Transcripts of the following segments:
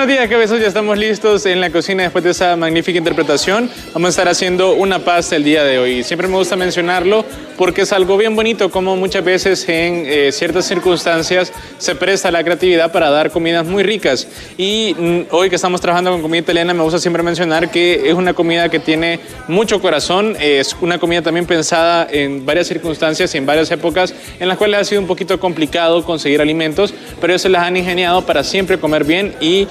Buenos días, cabezos. Ya estamos listos en la cocina después de esa magnífica interpretación. Vamos a estar haciendo una pasta el día de hoy. Siempre me gusta mencionarlo porque es algo bien bonito, como muchas veces en ciertas circunstancias se presta la creatividad para dar comidas muy ricas. Y hoy que estamos trabajando con comida italiana, me gusta siempre mencionar que es una comida que tiene mucho corazón. Es una comida también pensada en varias circunstancias y en varias épocas en las cuales ha sido un poquito complicado conseguir alimentos, pero ellos se las han ingeniado para siempre comer bien y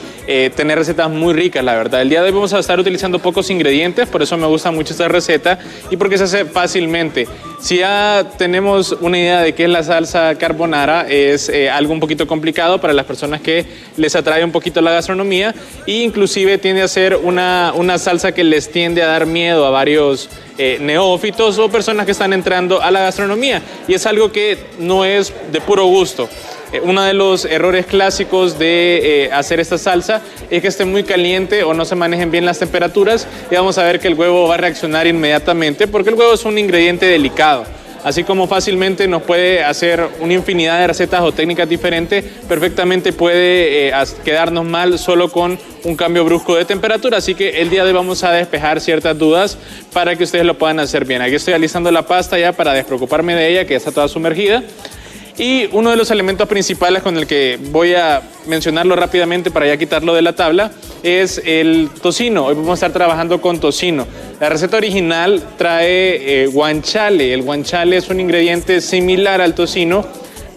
tener recetas muy ricas, la verdad. El día de hoy vamos a estar utilizando pocos ingredientes, por eso me gusta mucho esta receta y porque se hace fácilmente. Si ya tenemos una idea de qué es la salsa carbonara, es algo un poquito complicado para las personas que les atrae un poquito la gastronomía e inclusive tiende a ser una salsa que les tiende a dar miedo a varios neófitos o personas que están entrando a la gastronomía, y es algo que no es de puro gusto. Uno de los errores clásicos de hacer esta salsa es que esté muy caliente o no se manejen bien las temperaturas, y vamos a ver que el huevo va a reaccionar inmediatamente porque el huevo es un ingrediente delicado. Así como fácilmente nos puede hacer una infinidad de recetas o técnicas diferentes, perfectamente puede quedarnos mal solo con un cambio brusco de temperatura. Así que el día de hoy vamos a despejar ciertas dudas para que ustedes lo puedan hacer bien. Aquí estoy alistando la pasta ya para despreocuparme de ella, que ya está toda sumergida. Y uno de los elementos principales con el que voy a mencionarlo rápidamente para ya quitarlo de la tabla es el tocino. Hoy vamos a estar trabajando con tocino. La receta original trae guanciale. El guanciale es un ingrediente similar al tocino,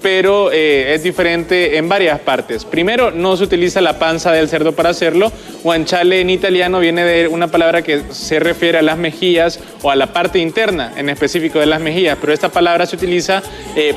pero es diferente en varias partes. Primero, no se utiliza la panza del cerdo para hacerlo. Guanciale en italiano viene de una palabra que se refiere a las mejillas o a la parte interna, en específico de las mejillas, pero esta palabra se utiliza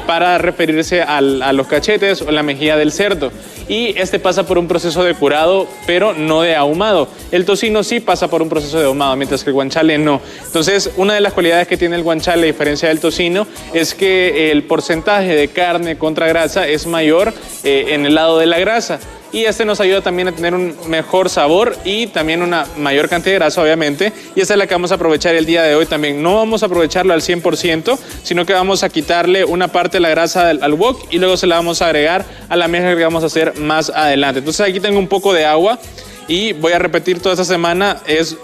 para referirse a los cachetes o la mejilla del cerdo. Y este pasa por un proceso de curado, pero no de ahumado. El tocino sí pasa por un proceso de ahumado, mientras que el guanciale no. Entonces, una de las cualidades que tiene el guanciale, a diferencia del tocino, es que el porcentaje de carne contra grasa es mayor en el lado de la grasa. Y este nos ayuda también a tener un mejor sabor y también una mayor cantidad de grasa, obviamente. Y esta es la que vamos a aprovechar el día de hoy también. No vamos a aprovecharlo al 100%, sino que vamos a quitarle una parte de la grasa al wok y luego se la vamos a agregar a la mezcla que vamos a hacer más adelante. Entonces aquí tengo un poco de agua y voy a repetir toda esta semana. Es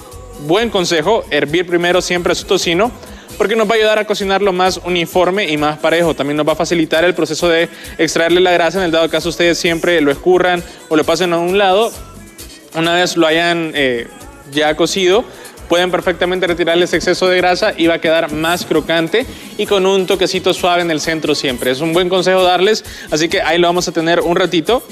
buen consejo hervir primero siempre su tocino, porque nos va a ayudar a cocinarlo más uniforme y más parejo. También nos va a facilitar el proceso de extraerle la grasa en el dado caso ustedes siempre lo escurran o lo pasen a un lado. Una vez lo hayan ya cocido, pueden perfectamente retirarle ese exceso de grasa y va a quedar más crocante y con un toquecito suave en el centro siempre. Es un buen consejo darles, así que ahí lo vamos a tener un ratito.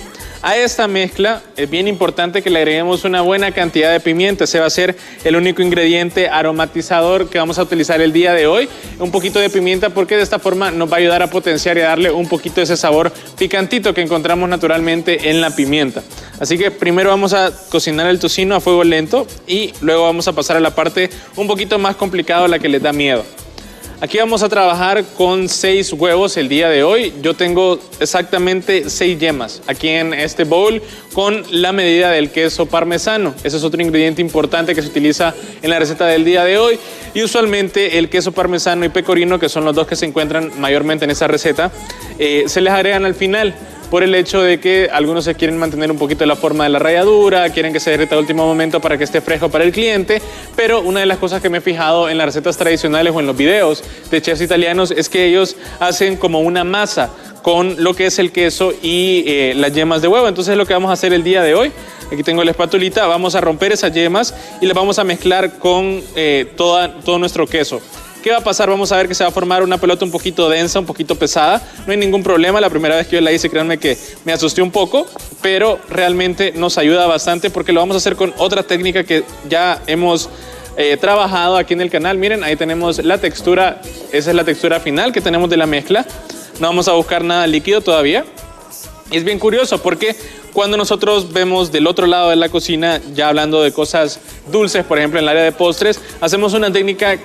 A esta mezcla es bien importante que le agreguemos una buena cantidad de pimienta. Ese va a ser el único ingrediente aromatizador que vamos a utilizar el día de hoy. Un poquito de pimienta porque de esta forma nos va a ayudar a potenciar y a darle un poquito de ese sabor picantito que encontramos naturalmente en la pimienta. Así que primero vamos a cocinar el tocino a fuego lento y luego vamos a pasar a la parte un poquito más complicada, a la que les da miedo. Aquí vamos a trabajar con 6 huevos el día de hoy. Yo tengo exactamente 6 yemas aquí en este bowl con la medida del queso parmesano. Ese es otro ingrediente importante que se utiliza en la receta del día de hoy. Y usualmente el queso parmesano y pecorino, que son los dos que se encuentran mayormente en esa receta, se les agregan al final, por el hecho de que algunos se quieren mantener un poquito la forma de la ralladura, quieren que se derrita a último momento para que esté fresco para el cliente, pero una de las cosas que me he fijado en las recetas tradicionales o en los videos de chefs italianos es que ellos hacen como una masa con lo que es el queso y las yemas de huevo. Entonces es lo que vamos a hacer el día de hoy. Aquí tengo la espatulita, vamos a romper esas yemas y las vamos a mezclar con todo nuestro queso. ¿Qué va a pasar? Vamos a ver que se va a formar una pelota un poquito densa, un poquito pesada. No hay ningún problema. La primera vez que yo la hice, créanme que me asusté un poco, pero realmente nos ayuda bastante porque lo vamos a hacer con otra técnica que ya hemos trabajado aquí en el canal. Miren, ahí tenemos la textura. Esa es la textura final que tenemos de la mezcla. No vamos a buscar nada líquido todavía. Y es bien curioso porque cuando nosotros vemos del otro lado de la cocina, ya hablando de cosas dulces, por ejemplo en el área de postres, hacemos una técnica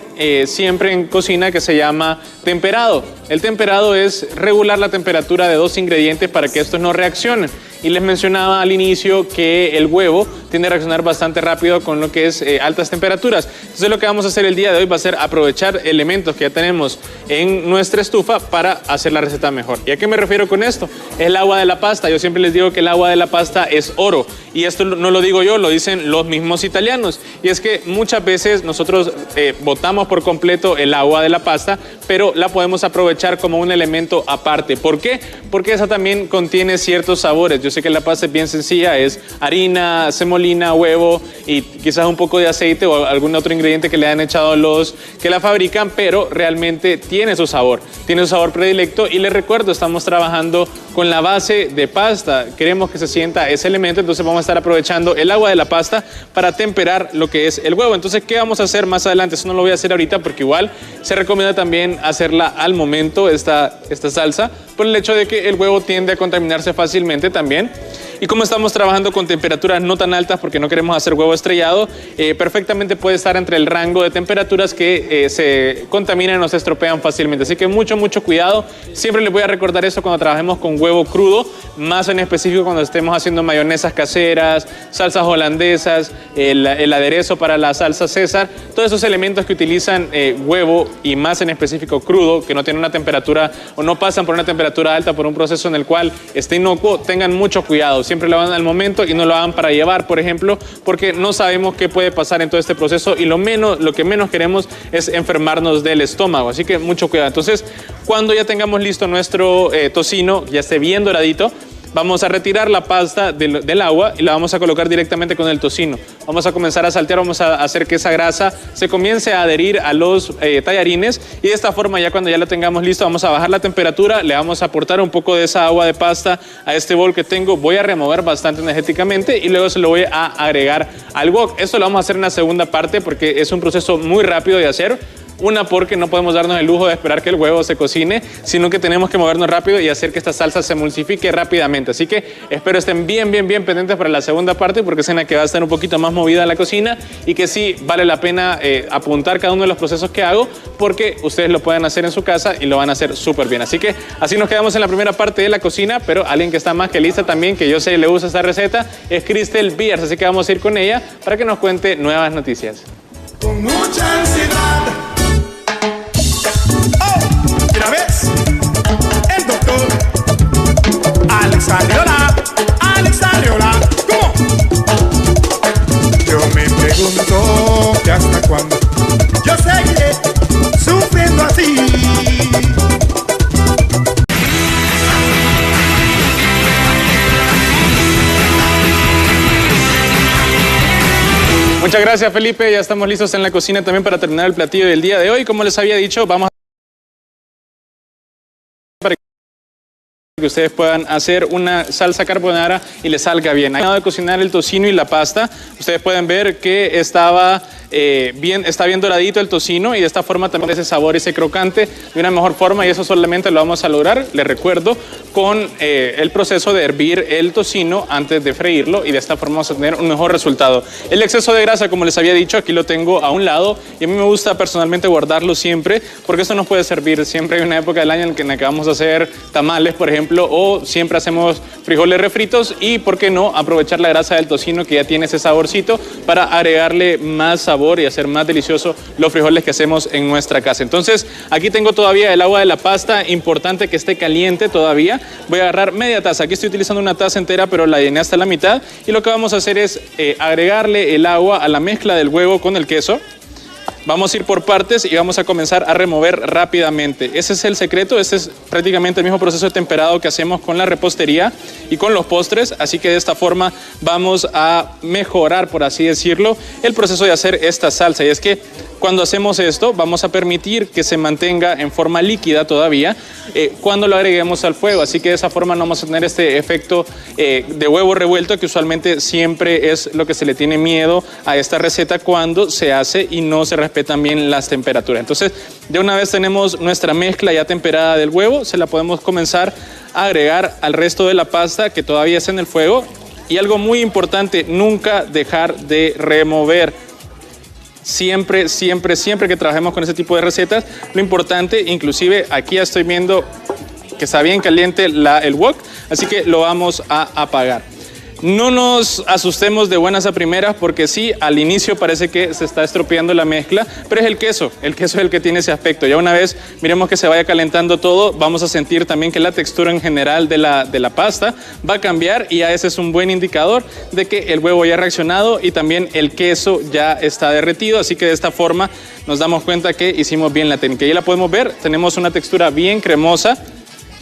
siempre en cocina que se llama temperado. El temperado es regular la temperatura de 2 ingredientes para que estos no reaccionen. Y les mencionaba al inicio que el huevo tiende a reaccionar bastante rápido con lo que es altas temperaturas. Entonces lo que vamos a hacer el día de hoy va a ser aprovechar elementos que ya tenemos en nuestra estufa para hacer la receta mejor. ¿Y a qué me refiero con esto? Es el agua de la pasta. Yo siempre les digo que el agua de la pasta es oro. Y esto no lo digo yo, lo dicen los mismos italianos. Y es que muchas veces nosotros botamos por completo el agua de la pasta, pero la podemos aprovechar como un elemento aparte. ¿Por qué? Porque esa también contiene ciertos sabores. Yo sé que la pasta es bien sencilla, es harina, semolina, huevo y quizás un poco de aceite o algún otro ingrediente que le han echado los que la fabrican, pero realmente tiene su sabor predilecto. Y les recuerdo, estamos trabajando con la base de pasta. Queremos que se sienta ese elemento, entonces vamos a estar aprovechando el agua de la pasta para temperar lo que es el huevo. Entonces, ¿qué vamos a hacer más adelante? Eso no lo voy a hacer ahorita porque igual se recomienda también hacerla al momento, esta salsa, por el hecho de que el huevo tiende a contaminarse fácilmente también. Y como estamos trabajando con temperaturas no tan altas porque no queremos hacer huevo estrellado, perfectamente puede estar entre el rango de temperaturas que se contaminan o se estropean fácilmente. Así que mucho cuidado. Siempre les voy a recordar eso cuando trabajemos con huevo crudo, más en específico cuando estemos haciendo mayonesas caseras, salsas holandesas, el aderezo para la salsa César, todos esos elementos que utilizan huevo y más en específico crudo, que no tienen una temperatura o no pasan por una temperatura alta por un proceso en el cual esté inocuo, tengan mucho cuidado. Siempre lo hagan al momento y no lo hagan para llevar, por ejemplo, porque no sabemos qué puede pasar en todo este proceso y lo que menos queremos es enfermarnos del estómago. Así que mucho cuidado. Entonces, cuando ya tengamos listo nuestro tocino, ya esté bien doradito, vamos a retirar la pasta del agua y la vamos a colocar directamente con el tocino. Vamos a comenzar a saltear, vamos a hacer que esa grasa se comience a adherir a los tallarines y de esta forma ya cuando ya lo tengamos listo vamos a bajar la temperatura, le vamos a aportar un poco de esa agua de pasta a este bol que tengo, voy a remover bastante energéticamente y luego se lo voy a agregar al wok. Esto lo vamos a hacer en la segunda parte porque es un proceso muy rápido de hacer. Una, porque no podemos darnos el lujo de esperar que el huevo se cocine, sino que tenemos que movernos rápido y hacer que esta salsa se emulsifique rápidamente. Así que espero estén bien pendientes para la segunda parte, porque es en la que va a estar un poquito más movida la cocina y que sí vale la pena apuntar cada uno de los procesos que hago, porque ustedes lo pueden hacer en su casa y lo van a hacer súper bien. Así que así nos quedamos en la primera parte de la cocina, pero alguien que está más que lista también, que yo sé le gusta esta receta, es Cristel Biars. Así que vamos a ir con ella para que nos cuente nuevas noticias. Con mucha ansiedad. Una vez, el doctor Alex Arriola, ¿cómo? Yo me pregunto que hasta cuándo yo seguiré sufriendo así. Muchas gracias, Felipe. Ya estamos listos en la cocina también para terminar el platillo del día de hoy. Como les había dicho, vamos a que ustedes puedan hacer una salsa carbonara y les salga bien. Acabo de cocinar el tocino y la pasta. Ustedes pueden ver que está bien doradito el tocino y de esta forma también ese sabor, ese crocante de una mejor forma, y eso solamente lo vamos a lograr, les recuerdo, con el proceso de hervir el tocino antes de freírlo, y de esta forma vamos a tener un mejor resultado. El exceso de grasa, como les había dicho, aquí lo tengo a un lado y a mí me gusta personalmente guardarlo siempre porque esto nos puede servir. Siempre hay una época del año en la que vamos a hacer tamales, por ejemplo, o siempre hacemos frijoles refritos, y por qué no aprovechar la grasa del tocino que ya tiene ese saborcito para agregarle más sabor y hacer más delicioso los frijoles que hacemos en nuestra casa. Entonces, aquí tengo todavía el agua de la pasta, importante que esté caliente todavía. Voy a agarrar media taza, aquí estoy utilizando una taza entera, pero la llené hasta la mitad, y lo que vamos a hacer es agregarle el agua a la mezcla del huevo con el queso. Vamos a ir por partes y vamos a comenzar a remover rápidamente. Ese es el secreto, este es prácticamente el mismo proceso de temperado que hacemos con la repostería y con los postres, así que de esta forma vamos a mejorar, por así decirlo, el proceso de hacer esta salsa. Y es que cuando hacemos esto vamos a permitir que se mantenga en forma líquida todavía cuando lo agreguemos al fuego, así que de esa forma no vamos a tener este efecto de huevo revuelto, que usualmente siempre es lo que se le tiene miedo a esta receta cuando se hace y no se respetan bien las temperaturas. Entonces, de una vez tenemos nuestra mezcla ya temperada del huevo, se la podemos comenzar a agregar al resto de la pasta que todavía está en el fuego. Y algo muy importante, nunca dejar de remover. Siempre que trabajemos con ese tipo de recetas, lo importante, inclusive aquí ya estoy viendo que está bien caliente el wok, así que lo vamos a apagar. No nos asustemos de buenas a primeras porque sí, al inicio parece que se está estropeando la mezcla, pero es el queso es el que tiene ese aspecto. Ya una vez miremos que se vaya calentando todo, vamos a sentir también que la textura en general de la pasta va a cambiar y ya ese es un buen indicador de que el huevo ya ha reaccionado y también el queso ya está derretido, así que de esta forma nos damos cuenta que hicimos bien la técnica. Y la podemos ver, tenemos una textura bien cremosa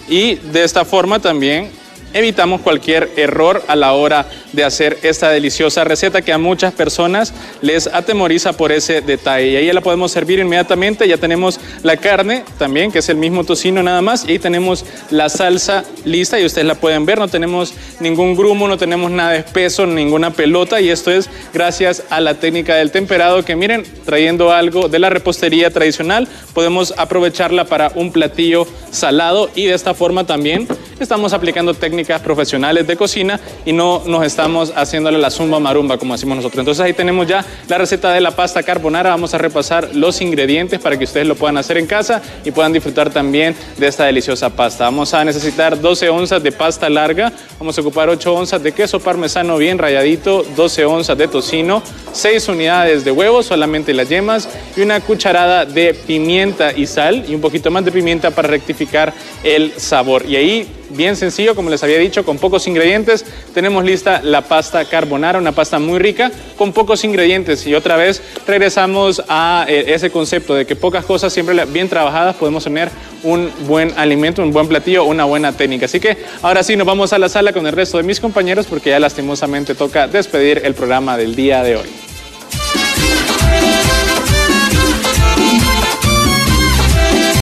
y de esta forma también evitamos cualquier error a la hora de hacer esta deliciosa receta que a muchas personas les atemoriza por ese detalle. Y ahí ya la podemos servir inmediatamente. Ya tenemos la carne también, que es el mismo tocino nada más. Y ahí tenemos la salsa lista y ustedes la pueden ver. No tenemos ningún grumo, no tenemos nada espeso, ninguna pelota. Y esto es gracias a la técnica del temperado que miren, trayendo algo de la repostería tradicional, podemos aprovecharla para un platillo salado y de esta forma también estamos aplicando técnicas profesionales de cocina y no nos estamos haciéndole la zumba marumba como decimos nosotros. Entonces ahí tenemos ya la receta de la pasta carbonara. Vamos a repasar los ingredientes para que ustedes lo puedan hacer en casa y puedan disfrutar también de esta deliciosa pasta. Vamos a necesitar 12 onzas de pasta larga, vamos a ocupar 8 onzas de queso parmesano bien ralladito, 12 onzas de tocino, 6 unidades de huevo, solamente las yemas, y una cucharada de pimienta y sal y un poquito más de pimienta para rectificar el sabor. Y ahí, bien sencillo, como les había dicho, con pocos ingredientes, tenemos lista la pasta carbonara, una pasta muy rica, con pocos ingredientes. Y otra vez regresamos a ese concepto de que pocas cosas, siempre bien trabajadas, podemos tener un buen alimento, un buen platillo, una buena técnica. Así que ahora sí, nos vamos a la sala con el resto de mis compañeros porque ya lastimosamente toca despedir el programa del día de hoy.